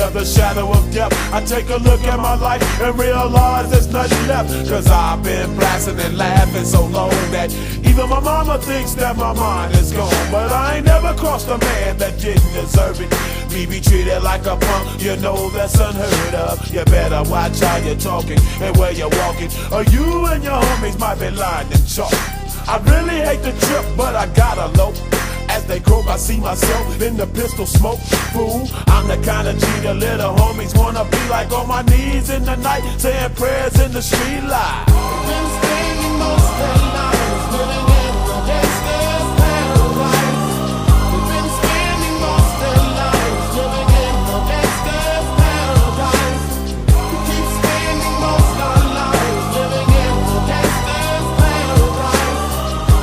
of the shadow of death. I take a look at my life and realize there's nothing left. Cause I've been blasting and laughing so long that even my mama thinks that my mind is gone. But I ain't never crossed a man that didn't deserve it. Me be treated like a punk, you know that's unheard of. You better watch how you're talking and where you're walking, or you and your homies might be lying in chalk. I really hate the trip, but I gotta low. As they croak, I see myself in the pistol smoke. Fool, I'm the kind of G the little homies wanna be like, on my knees in the night, saying prayers in the street light. Been spending most of their lives living in the gangster's paradise. We've been spending most of their lives living in the gangster's paradise. We keep spending most of our lives living in the gangster's paradise.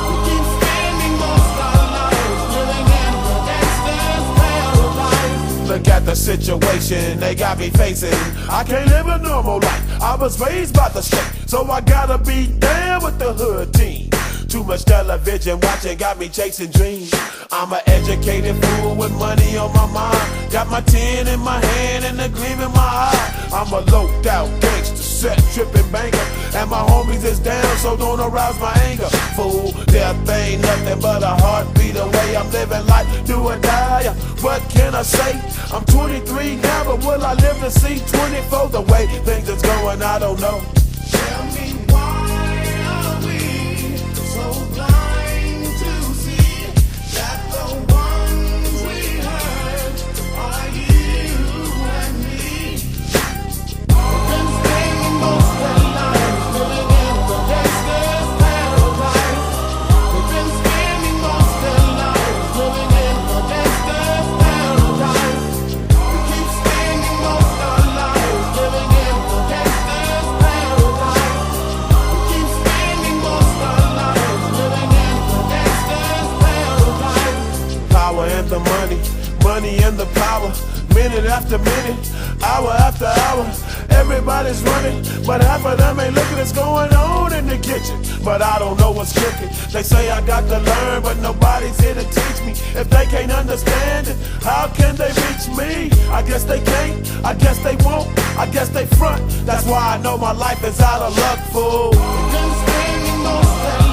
We keep spending most of our lives living in the gangster's paradise. Look at the situation they got me facing. I can't live a normal life. I was raised by the state, so I gotta be down with the hood team. Too much television watching got me chasing dreams. I'm an educated fool with money on my mind. Got my tin in my hand and a gleam in my eye. I'm a loped out gangster, set tripping banker, and my homies is down, so don't arouse my anger. Fool, death ain't nothing but a heartbeat away. I'm living life, do or die. What can I say? I'm 23 now, but will I live to see 24? The way things is going, I don't know. Tell me why are we so blind to see that the ones we hurt are you and me? We've been spending most of our lives living in the gangster's paradise. We've been spending most of our lives living in the gangster's paradise. We keep spending most of our lives living in the gangster's paradise. We keep spending most of our lives living in the gangster's paradise. Power and the money, money and the power. Minute after minute, hour after hour, everybody's running, but half of them ain't looking what's going on in the kitchen. But I don't know what's cooking. They say I got to learn, but nobody's here to teach me. If they can't understand it, how can they reach me? I guess they can't, I guess they won't, I guess they front. That's why I know my life is out of luck, fool. We've been spending most of